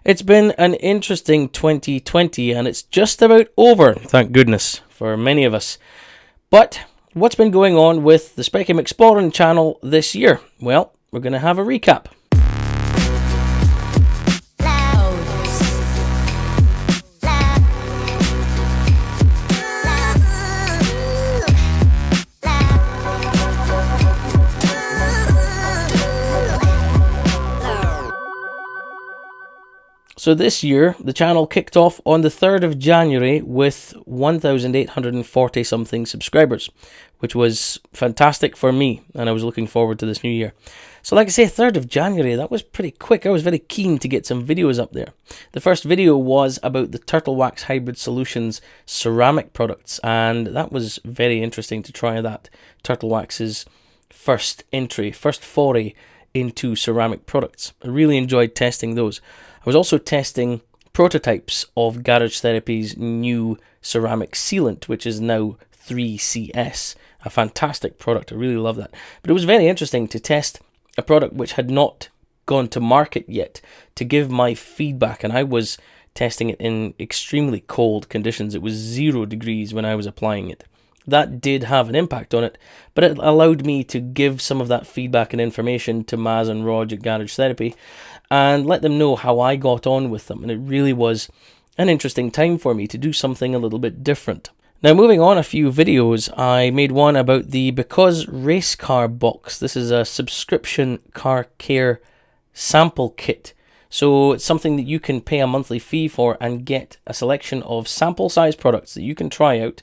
It's been an interesting 2020 and it's just about over, thank goodness, for many of us. But what's been going on with the Specky McSporran channel this year? Well, we're going to have a recap. So this year, the channel kicked off on the 3rd of January with 1,840 something subscribers, which was fantastic for me, and I was looking forward to this new year. So like I say, 3rd of January, that was pretty quick. I was very keen to get some videos up there. The first video was about the Turtle Wax Hybrid Solutions ceramic products, and that was very interesting to try that. Turtle Wax's first foray into ceramic products. I really enjoyed testing those. I was also testing prototypes of Garage Therapy's new ceramic sealant, which is now 3CS. A fantastic product. I really love that. But it was very interesting to test a product which had not gone to market yet, to give my feedback. And I was testing it in extremely cold conditions. It was 0 degrees when I was applying it. That did have an impact on it, but it allowed me to give some of that feedback and information to Maz and Rog at Garage Therapy and let them know how I got on with them. And it really was an interesting time for me to do something a little bit different. Now, moving on a few videos, I made one about the Because Race Car box. This is a subscription car care sample kit. So it's something that you can pay a monthly fee for and get a selection of sample size products that you can try out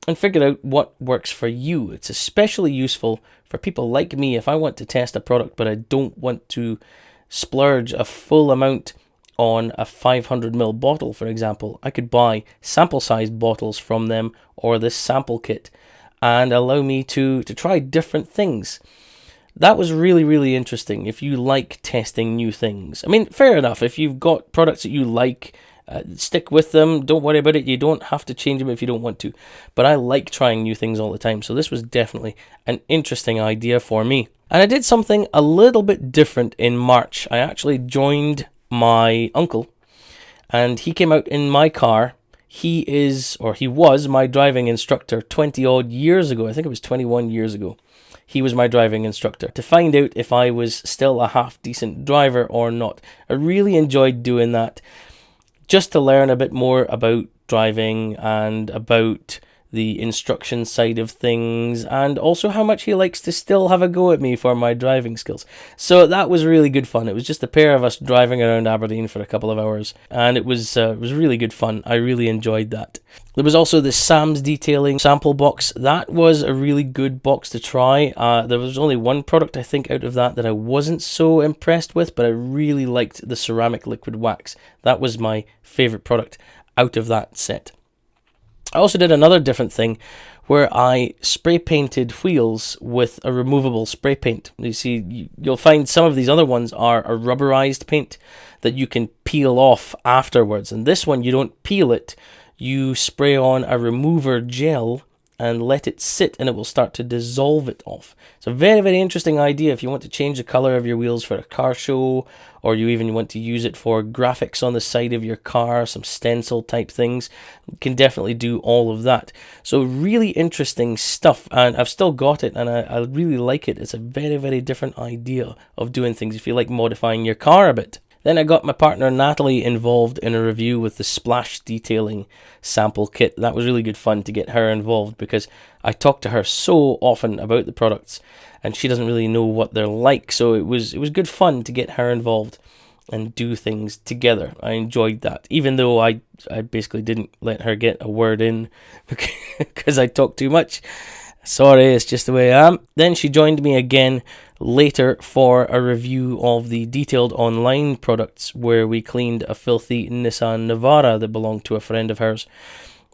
and figure out what works for you. It's especially useful for people like me if I want to test a product but I don't want to splurge a full amount on a 500ml bottle, for example. I could buy sample sized bottles from them or this sample kit and allow me to try different things. That was really, really interesting if you like testing new things. I mean, fair enough, if you've got products that you like, stick with them, don't worry about it. You don't have to change them if you don't want to. But I like trying new things all the time, so this was definitely an interesting idea for me. And I did something a little bit different in March. I actually joined my uncle, and he came out in my car. He was my driving instructor 20 odd years ago. I think it was 21 years ago. He was my driving instructor to find out if I was still a half decent driver or not. I really enjoyed doing that, just to learn a bit more about driving and about the instruction side of things, and also how much he likes to still have a go at me for my driving skills. So that was really good fun. It was just a pair of us driving around Aberdeen for a couple of hours, and it was really good fun. I really enjoyed that. There was also the Sam's Detailing sample box. That was a really good box to try. There was only one product, I think, out of that I wasn't so impressed with, but I really liked the ceramic liquid wax. That was my favorite product out of that set. I also did another different thing where I spray painted wheels with a removable spray paint. You see, you'll find some of these other ones are a rubberized paint that you can peel off afterwards. And this one, you don't peel it. You spray on a remover gel and let it sit, and it will start to dissolve it off. It's a very, very interesting idea if you want to change the color of your wheels for a car show, or you even want to use it for graphics on the side of your car, some stencil type things. You can definitely do all of that. So really interesting stuff, and I've still got it, and I really like it. It's a very, very different idea of doing things if you like modifying your car a bit. Then I got my partner Natalie involved in a review with the Splash Detailing sample kit. That was really good fun to get her involved because I talk to her so often about the products and she doesn't really know what they're like. So it was good fun to get her involved and do things together. I enjoyed that, even though I basically didn't let her get a word in because I talk too much. Sorry, it's just the way I am. Then she joined me again later for a review of the Detailed Online products, where we cleaned a filthy Nissan Navara that belonged to a friend of hers.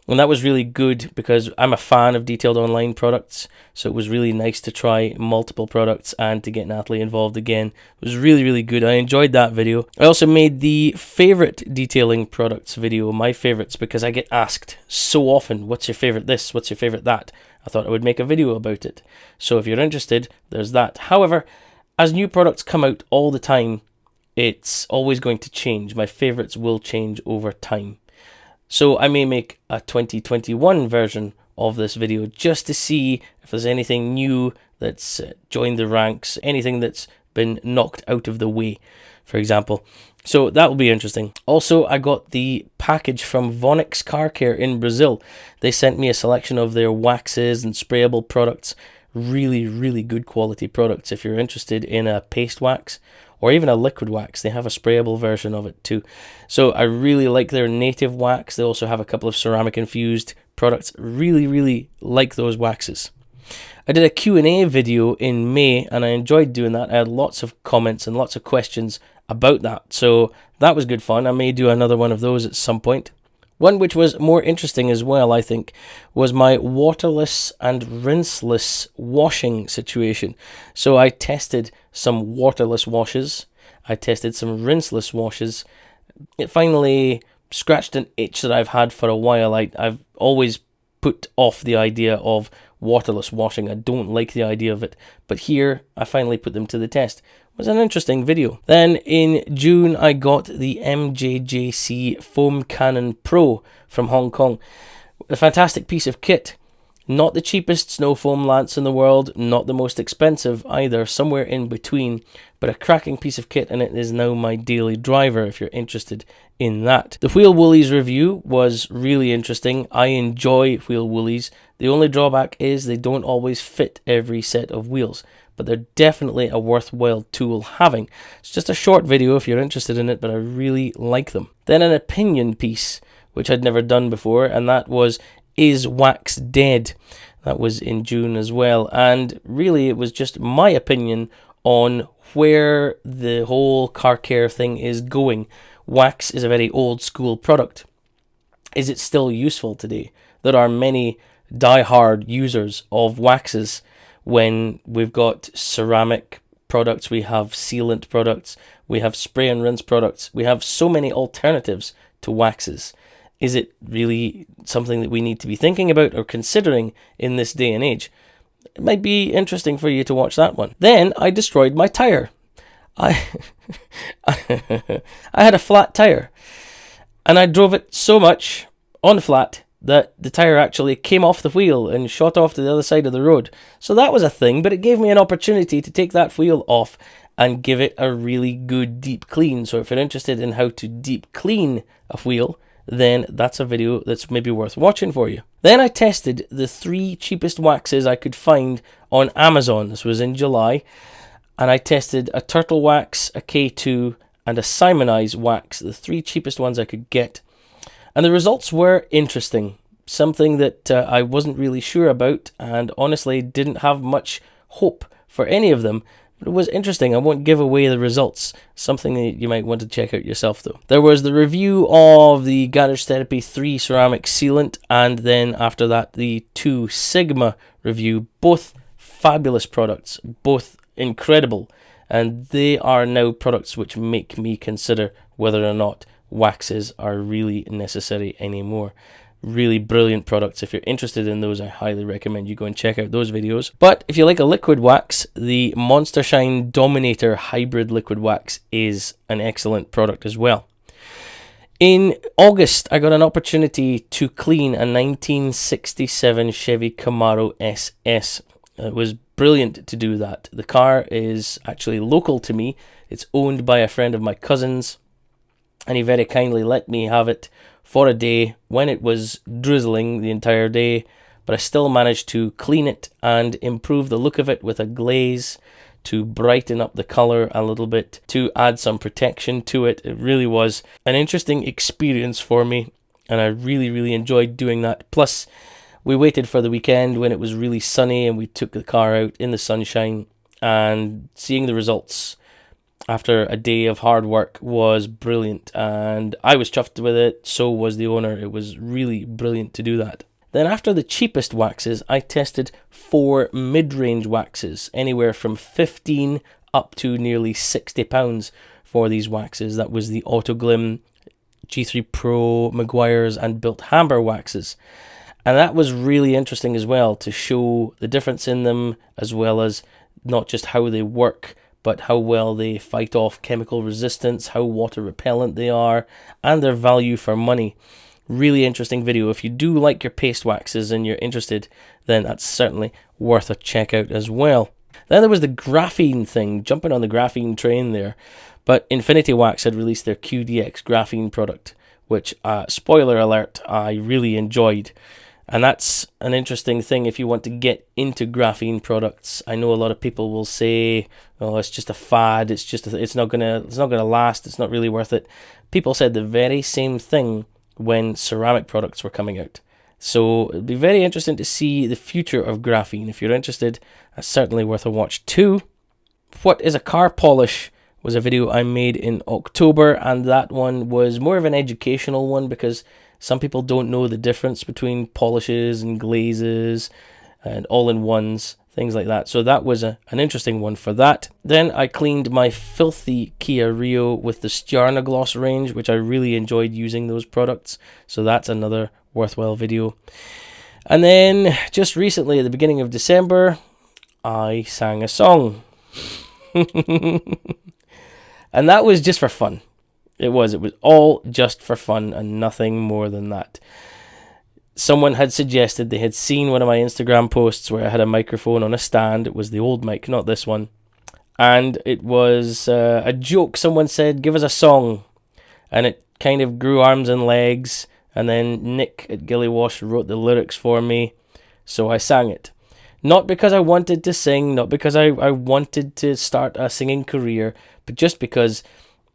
And that was really good because I'm a fan of Detailed Online products, so it was really nice to try multiple products and to get Natalie involved again. It was really, really good. I enjoyed that video. I also made the favorite detailing products video, my favorites, because I get asked so often, what's your favorite this, what's your favorite that? I thought I would make a video about it. So if you're interested, there's that. However, as new products come out all the time, it's always going to change. My favorites will change over time. So I may make a 2021 version of this video just to see if there's anything new that's joined the ranks, anything that's been knocked out of the way, for example. So that will be interesting. Also, I got the package from Vonix Car Care in Brazil. They sent me a selection of their waxes and sprayable products. Really, really good quality products. If you're interested in a paste wax or even a liquid wax, they have a sprayable version of it too. So I really like their native wax. They also have a couple of ceramic infused products. Really, really like those waxes. I did a Q&A video in May and I enjoyed doing that. I had lots of comments and lots of questions about that. So that was good fun. I may do another one of those at some point. One which was more interesting as well, I think, was my waterless and rinseless washing situation. So I tested some waterless washes. I tested some rinseless washes. It finally scratched an itch that I've had for a while. I've always put off the idea of waterless washing. I don't like the idea of it. But here, I finally put them to the test. It was an interesting video. Then in June, I got the MJJC Foam Cannon Pro from Hong Kong. A fantastic piece of kit. Not the cheapest snow foam lance in the world, not the most expensive either, somewhere in between, but a cracking piece of kit, and it is now my daily driver if you're interested in that. The wheel Woolies review was really interesting. I enjoy wheel Woolies. The only drawback is they don't always fit every set of wheels, but they're definitely a worthwhile tool having. It's just a short video if you're interested in it, but I really like them. Then an opinion piece, which I'd never done before, and that was, is wax dead? That was in June as well, and really it was just my opinion on where the whole car care thing is going. Wax is a very old school product. Is it still useful today? There are many die-hard users of waxes when we've got ceramic products, we have sealant products, we have spray and rinse products, we have so many alternatives to waxes. Is it really something that we need to be thinking about or considering in this day and age? It might be interesting for you to watch that one. Then I destroyed my tire. I had a flat tire and I drove it so much on flat that the tire actually came off the wheel and shot off to the other side of the road. So that was a thing, but it gave me an opportunity to take that wheel off and give it a really good deep clean. So if you're interested in how to deep clean a wheel, then that's a video that's maybe worth watching for you. Then I tested the 3 cheapest waxes I could find on Amazon. This was in July. And I tested a turtle wax, a K2, and a Simonize wax, the 3 cheapest ones I could get. And the results were interesting. Something that I wasn't really sure about and honestly didn't have much hope for any of them. But it was interesting. I won't give away the results. Something that you might want to check out yourself though. There was the review of the Garage Therapy 3 ceramic sealant, and then after that the 2 Sigma review. Both fabulous products, both incredible, and they are now products which make me consider whether or not waxes are really necessary anymore. Really brilliant products. If you're interested in those, I highly recommend you go and check out those videos. But if you like a liquid wax, the Monstershine Dominator Hybrid Liquid Wax is an excellent product as well. In August, I got an opportunity to clean a 1967 Chevy Camaro SS. It was brilliant to do that. The car is actually local to me. It's owned by a friend of my cousin's, and he very kindly let me have it for a day when it was drizzling the entire day, but I still managed to clean it and improve the look of it with a glaze to brighten up the color a little bit, to add some protection to it. It really was an interesting experience for me, and I really enjoyed doing that. Plus, we waited for the weekend when it was really sunny and we took the car out in the sunshine, and seeing the results after a day of hard work was brilliant, and I was chuffed with it, so was the owner. It was really brilliant to do that. Then after the cheapest waxes, I tested 4 mid-range waxes, anywhere from 15 up to nearly £60 for these waxes. That was the Autoglim, G3 Pro, Maguire's and Built Hamber waxes. And that was really interesting as well, to show the difference in them, as well as not just how they work, but how well they fight off chemical resistance, how water repellent they are, and their value for money. Really interesting video. If you do like your paste waxes and you're interested, then that's certainly worth a check out as well. Then there was the graphene thing, jumping on the graphene train there. But Infinity Wax had released their QDX graphene product, which, spoiler alert, I really enjoyed. And that's an interesting thing if you want to get into graphene products. I know a lot of people will say, "Oh, it's just a fad. It's not gonna last. It's not really worth it." People said the very same thing when ceramic products were coming out. So it'll be very interesting to see the future of graphene. If you're interested, that's certainly worth a watch too. What is a car polish was a video I made in October, and that one was more of an educational one because some people don't know the difference between polishes and glazes and all-in-ones, things like that. So that was an interesting one for that. Then I cleaned my filthy Kia Rio with the Stjarna Gloss range, which I really enjoyed using those products. So that's another worthwhile video. And then just recently at the beginning of December, I sang a song. And that was just for fun. It was all just for fun and nothing more than that. Someone had suggested they had seen one of my Instagram posts where I had a microphone on a stand. It was the old mic, not this one. And it was a joke. Someone said, "Give us a song." And it kind of grew arms and legs. And then Nick at Gillywash wrote the lyrics for me. So I sang it. Not because I wanted to sing, not because I wanted to start a singing career, but just because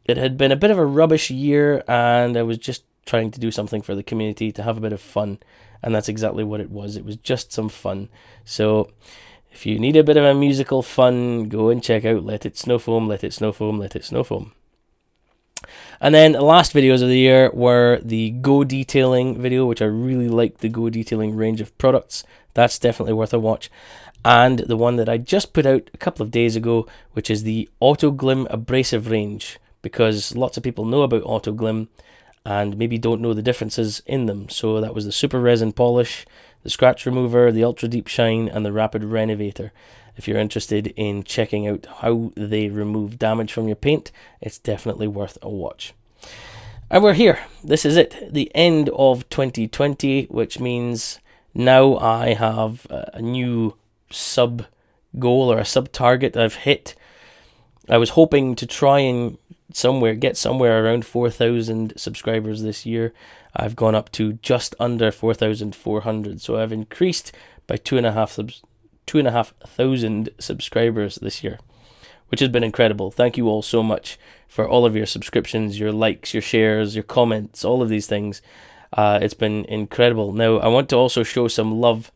it had been a bit of a rubbish year and I was just trying to do something for the community to have a bit of fun. And that's exactly what it was. It was just some fun. So if you need a bit of a musical fun, go and check out Let It Snow Foam, Let It Snow Foam, Let It Snow Foam. And then the last videos of the year were the Go Detailing video, which I really liked, the Go Detailing range of products. That's definitely worth a watch. And the one that I just put out a couple of days ago, which is the Auto Glim abrasive range, because lots of people know about Auto Glim and maybe don't know the differences in them. So that was the Super Resin Polish, the Scratch Remover, the Ultra Deep Shine, and the Rapid Renovator. If you're interested in checking out how they remove damage from your paint, it's definitely worth a watch. And we're here. This is it. The end of 2020, which means now I have a new sub goal or a sub target I've hit. I was hoping to try and get somewhere around 4,000 subscribers this year. I've gone up to just under 4,400. So I've increased by 2,500 subscribers this year, which has been incredible. Thank you all so much for all of your subscriptions, your likes, your shares, your comments, all of these things. It's been incredible. Now, I want to also show some love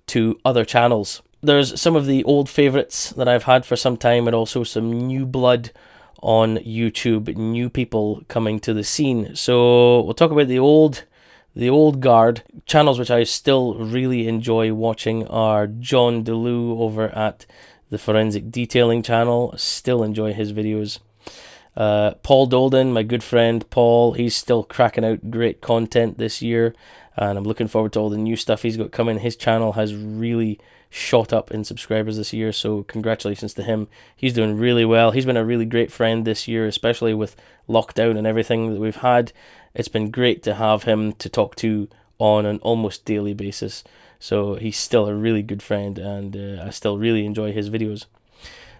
to other channels. There's some of the old favorites that I've had for some time, and also some new blood on YouTube, new people coming to the scene. So we'll talk about the old guard. Channels which I still really enjoy watching are John DeLu over at the Forensic Detailing channel. Still enjoy his videos. Paul Dolden, my good friend Paul, he's still cracking out great content this year, and I'm looking forward to all the new stuff he's got coming. His channel has really shot up in subscribers this year, so congratulations to him. He's doing really well. He's been a really great friend this year, especially with lockdown and everything that we've had. It's been great to have him to talk to on an almost daily basis. So he's still a really good friend, and I still really enjoy his videos.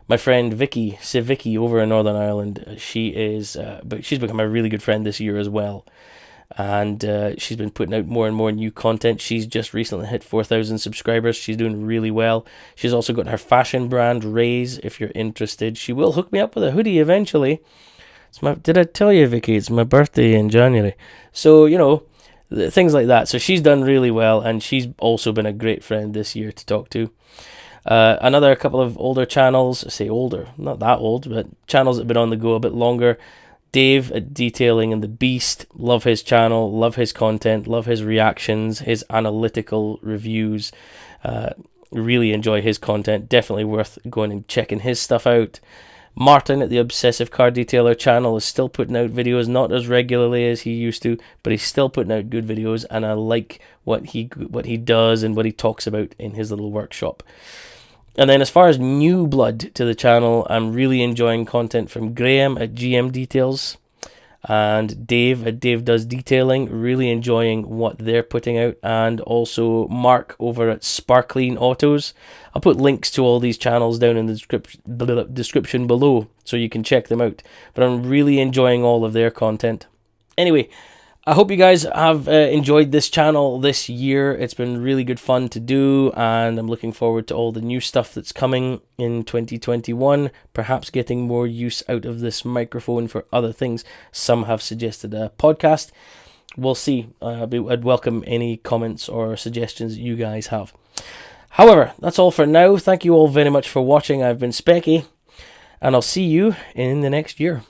My friend Vicky, Vicky over in Northern Ireland, she's become a really good friend this year as well. And she's been putting out more and more new content. She's just recently hit 4,000 subscribers. She's doing really well. She's also got her fashion brand, Raise, if you're interested. She will hook me up with a hoodie eventually. Did I tell you, Vicky, it's my birthday in January. So, you know, things like that. So she's done really well, and she's also been a great friend this year to talk to. Another couple of older channels, I say older, not that old, but channels that have been on the go a bit longer. Dave at Detailing and the Beast, love his channel, love his content, love his reactions, his analytical reviews. Really enjoy his content, definitely worth going and checking his stuff out. Martin at the Obsessive Car Detailer channel is still putting out videos, not as regularly as he used to, but he's still putting out good videos, and I like what he does and what he talks about in his little workshop. And then as far as new blood to the channel, I'm really enjoying content from Graham at GM Details and Dave at Dave Does Detailing. Really enjoying what they're putting out. And also Mark over at Sparkling Autos. I'll put links to all these channels down in the description below so you can check them out. But I'm really enjoying all of their content. Anyway, I hope you guys have enjoyed this channel this year. It's been really good fun to do, and I'm looking forward to all the new stuff that's coming in 2021. Perhaps getting more use out of this microphone for other things. Some have suggested a podcast. We'll see. I'd welcome any comments or suggestions you guys have. However, that's all for now. Thank you all very much for watching. I've been Specky, and I'll see you in the next year.